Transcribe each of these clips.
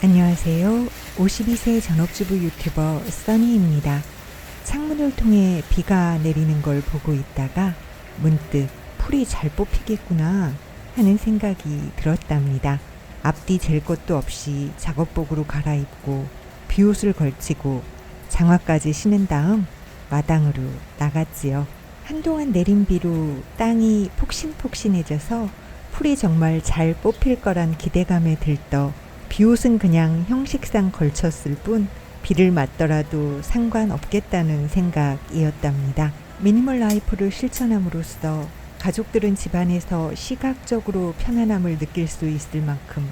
안녕하세요. 52세 전업주부 유튜버 써니입니다. 창문을 통해 비가 내리는 걸 보고 있다가 문득 풀이 잘 뽑히겠구나 하는 생각이 들었답니다. 앞뒤 잴 것도 없이 작업복으로 갈아입고 비옷을 걸치고 장화까지 신은 다음 마당으로 나갔지요. 한동안 내린 비로 땅이 폭신폭신해져서 풀이 정말 잘 뽑힐 거란 기대감에 들떠 비옷은 그냥 형식상 걸쳤을 뿐 비를 맞더라도 상관없겠다는 생각이었답니다. 미니멀 라이프를 실천함으로써 가족들은 집안에서 시각적으로 편안함을 느낄 수 있을 만큼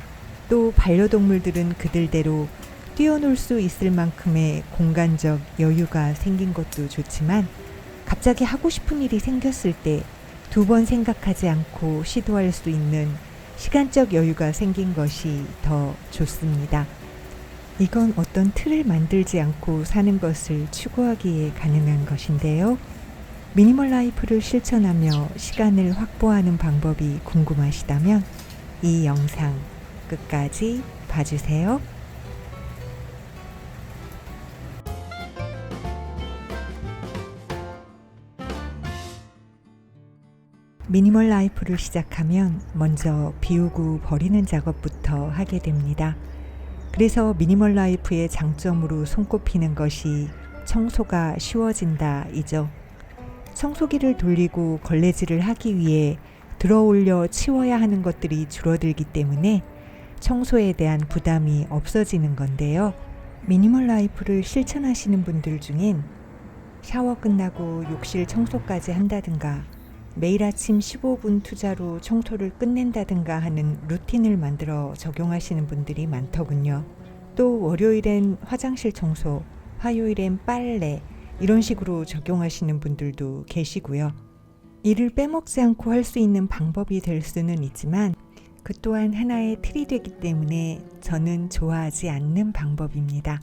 또 반려동물들은 그들대로 뛰어놀 수 있을 만큼의 공간적 여유가 생긴 것도 좋지만 갑자기 하고 싶은 일이 생겼을 때 두 번 생각하지 않고 시도할 수 있는 시간적 여유가 생긴 것이 더 좋습니다. 이건 어떤 틀을 만들지 않고 사는 것을 추구하기에 가능한 것인데요. 미니멀 라이프를 실천하며 시간을 확보하는 방법이 궁금하시다면 이 영상 끝까지 봐주세요. 미니멀 라이프를 시작하면 먼저 비우고 버리는 작업부터 하게 됩니다. 그래서 미니멀 라이프의 장점으로 손꼽히는 것이 청소가 쉬워진다이죠. 청소기를 돌리고 걸레질을 하기 위해 들어올려 치워야 하는 것들이 줄어들기 때문에 청소에 대한 부담이 없어지는 건데요. 미니멀 라이프를 실천하시는 분들 중엔 샤워 끝나고 욕실 청소까지 한다든가 매일 아침 15분 투자로 청소를 끝낸다든가 하는 루틴을 만들어 적용하시는 분들이 많더군요. 또 월요일엔 화장실 청소, 화요일엔 빨래 이런 식으로 적용하시는 분들도 계시고요. 이를 빼먹지 않고 할 수 있는 방법이 될 수는 있지만 그 또한 하나의 틀이 되기 때문에 저는 좋아하지 않는 방법입니다.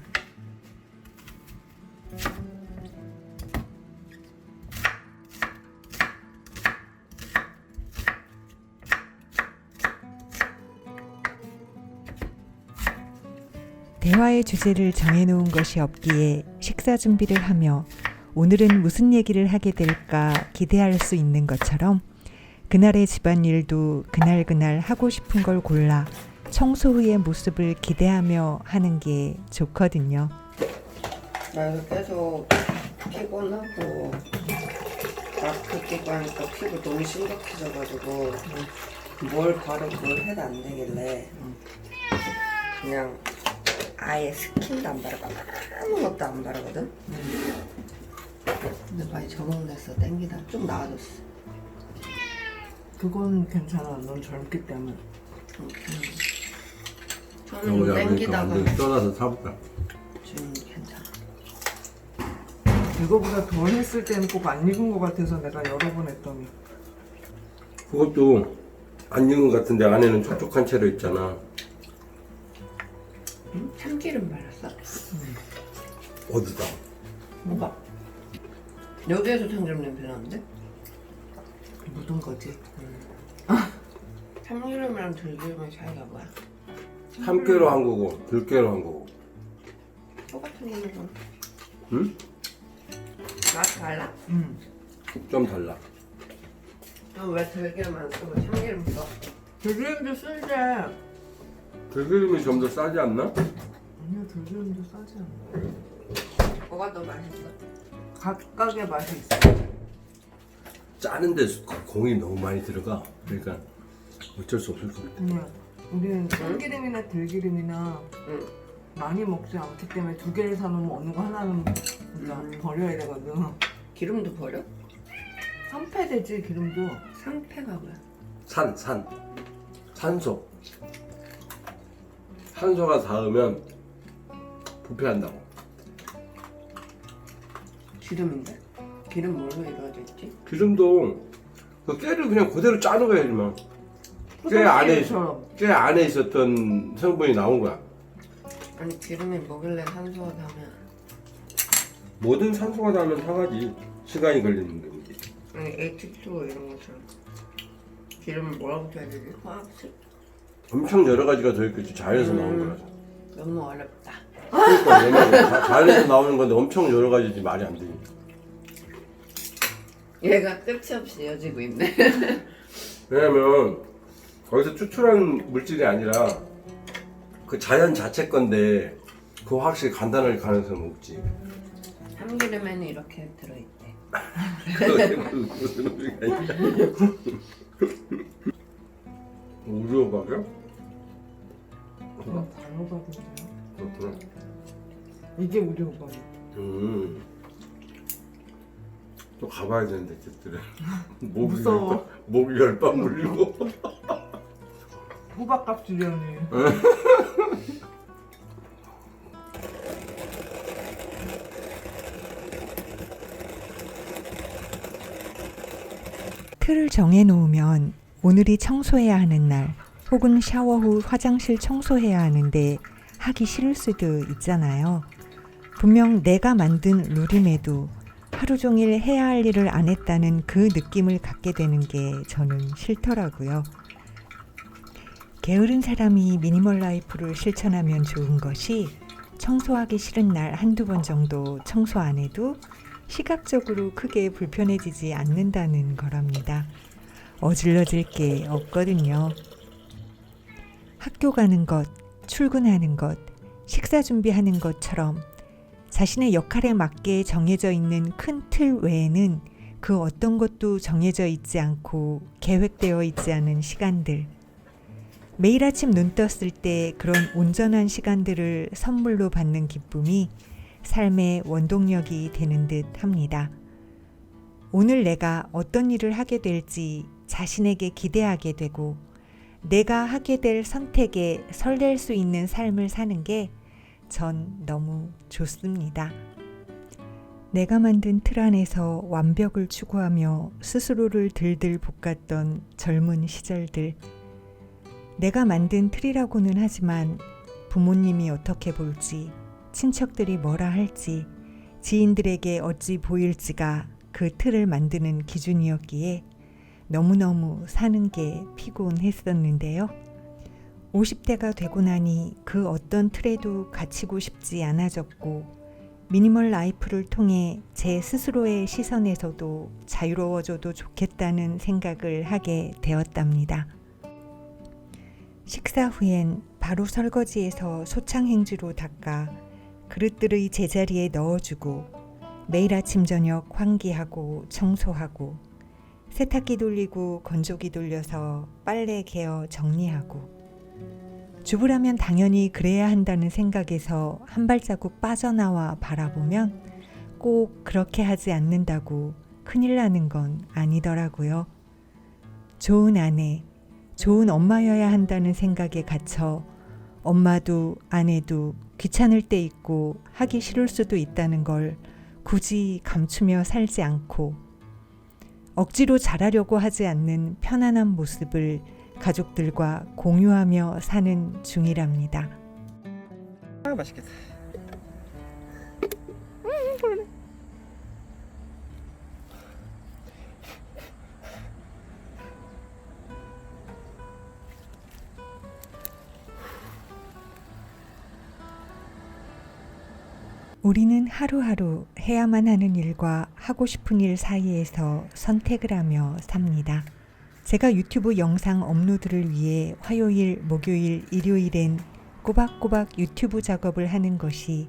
대화의 주제를 정해놓은 것이 없기에 식사 준비를 하며 오늘은 무슨 얘기를 하게 될까 기대할 수 있는 것처럼 그날의 집안일도 그날 하고 싶은 걸 골라 청소 후의 모습을 기대하며 하는 게 좋거든요. 나도 계속 피곤하고 마스크 끼고 하니까 피부 너무 심각해져가지고 뭘 바르고 뭘 해도 안 되길래 그냥 아예 스킨도 안 바르고 아무것도 안 바르거든? 근데 많이 적응됐어. 땡기다 좀 나아졌어. 그건 괜찮아. 넌 젊기 때문에. 저는 땡기다가 완전 떠나서 사볼까? 지금 괜찮아. 이거보다 덜 했을 때는 꼭 안 익은 것 같아서 내가 여러 번 했더니. 그것도 안 익은 것 같은데 안에는 촉촉한 채로 있잖아. 참기름 발랐어? 어디다? 뭐가? 여기에서 참기름 냄새 나는데? 묻은 거지. 참기름이랑 들기름의 차이가 뭐야? 참깨로 한 거고 들깨로 한 거고. 똑같은 거는 응? 맛이 달라? 좀 달라. 그럼 왜 들기름 안 쓰고 참기름 써? 들기름도 쓸데. 들기름이 좀 더 싸지 않나? 아니야, 들기름도 싸지 않아. 뭐가 더 맛있어? 각각의 맛이 있어. 짜는데 공이 너무 많이 들어가. 그러니까 어쩔 수 없을 것 같아. 아니야. 우리는 참기름이나 들기름이나 응. 많이 먹지 않기 때문에 두 개를 사놓으면 어느 거 하나는 진짜 버려야 되거든. 기름도 버려? 산패되지, 기름도. 상패가 뭐야? 산소. 산소가 닿으면 부패한다고. 기름인데? 기름 뭘로 이루어져 있지? 기름도 그 깨를 그냥 그대로 짜는 거야, 이만. 깨 안에 있었던 성분이 나온 거야. 아니 기름이 뭐길래 산소가 닿으면 모든 산소가 닿으면 상하지. 시간이 걸리는 게 문제. 아니 H2O 이런 것처럼 기름을 뭐라고 써야 되지? 화학식? 엄청 여러 가지가 들어있겠지. 자연에서 나온 거라서. 너무 어렵다. 그러니까 얘는 자연에서 나오는 건데 엄청 여러 가지지 말이 안 되니. 얘가 끝이 없이 이어지고 있네. 왜냐면 거기서 추출한 물질이 아니라 그 자연 자체 건데 그거 확실히 간단할 가능성은 없지. 참기름에는 이렇게 들어있대. 무슨 소리가 있냐. 우려박이야? 그건 단호박인데요. 그렇구나. 이게 우리 호박이. 또 가봐야 되는데 집들에. 무서워. 목이 열방 물리고. 호박값 주려니. 틀을 정해놓으면 오늘이 청소해야 하는 날 혹은 샤워 후 화장실 청소해야 하는데 하기 싫을 수도 있잖아요. 분명 내가 만든 룰임에도 하루 종일 해야 할 일을 안 했다는 그 느낌을 갖게 되는 게 저는 싫더라고요. 게으른 사람이 미니멀 라이프를 실천하면 좋은 것이 청소하기 싫은 날 한두 번 정도 청소 안 해도 시각적으로 크게 불편해지지 않는다는 거랍니다. 어질러질 게 없거든요. 학교 가는 것, 출근하는 것, 식사 준비하는 것처럼 자신의 역할에 맞게 정해져 있는 큰 틀 외에는 그 어떤 것도 정해져 있지 않고 계획되어 있지 않은 시간들. 매일 아침 눈 떴을 때 그런 온전한 시간들을 선물로 받는 기쁨이 삶의 원동력이 되는 듯 합니다. 오늘 내가 어떤 일을 하게 될지 자신에게 기대하게 되고 내가 하게 될 선택에 설렐 수 있는 삶을 사는 게 전 너무 좋습니다. 내가 만든 틀 안에서 완벽을 추구하며 스스로를 들들 볶았던 젊은 시절들. 내가 만든 틀이라고는 하지만 부모님이 어떻게 볼지, 친척들이 뭐라 할지, 지인들에게 어찌 보일지가 그 틀을 만드는 기준이었기에 너무너무 사는 게 피곤했었는데요. 50대가 되고 나니 그 어떤 틀에도 갇히고 싶지 않아졌고 미니멀 라이프를 통해 제 스스로의 시선에서도 자유로워져도 좋겠다는 생각을 하게 되었답니다. 식사 후엔 바로 설거지해서 소창행주로 닦아 그릇들의 제자리에 넣어주고 매일 아침 저녁 환기하고 청소하고 세탁기 돌리고 건조기 돌려서 빨래 개어 정리하고 주부라면 당연히 그래야 한다는 생각에서 한 발자국 빠져나와 바라보면 꼭 그렇게 하지 않는다고 큰일 나는 건 아니더라고요. 좋은 아내, 좋은 엄마여야 한다는 생각에 갇혀 엄마도 아내도 귀찮을 때 있고 하기 싫을 수도 있다는 걸 굳이 감추며 살지 않고 억지로 잘하려고 하지 않는 편안한 모습을 가족들과 공유하며 사는 중이랍니다. 아, 맛있겠다. 우리는 하루하루 해야만 하는 일과 하고 싶은 일 사이에서 선택을 하며 삽니다. 제가 유튜브 영상 업로드를 위해 화요일, 목요일, 일요일엔 꼬박꼬박 유튜브 작업을 하는 것이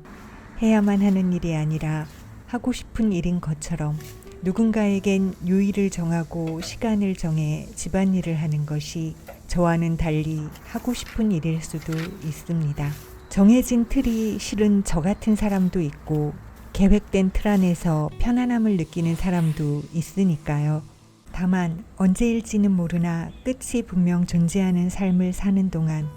해야만 하는 일이 아니라 하고 싶은 일인 것처럼 누군가에겐 요일을 정하고 시간을 정해 집안일을 하는 것이 저와는 달리 하고 싶은 일일 수도 있습니다. 정해진 틀이 싫은 저 같은 사람도 있고 계획된 틀 안에서 편안함을 느끼는 사람도 있으니까요. 다만 언제일지는 모르나 끝이 분명 존재하는 삶을 사는 동안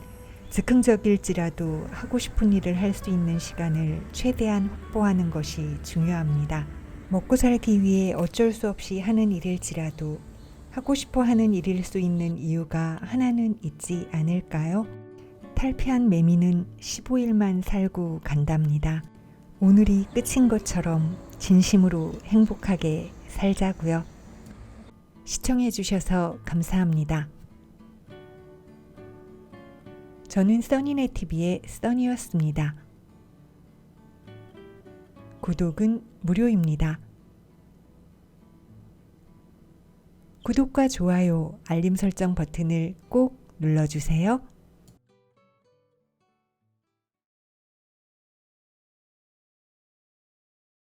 즉흥적일지라도 하고 싶은 일을 할 수 있는 시간을 최대한 확보하는 것이 중요합니다. 먹고 살기 위해 어쩔 수 없이 하는 일일지라도 하고 싶어 하는 일일 수 있는 이유가 하나는 있지 않을까요? 탈피한 매미는 15일만 살고 간답니다. 오늘이 끝인 것처럼 진심으로 행복하게 살자고요. 시청해 주셔서 감사합니다. 저는 써니네 TV의 써니였습니다. 구독은 무료입니다. 구독과 좋아요, 알림 설정 버튼을 꼭 눌러주세요.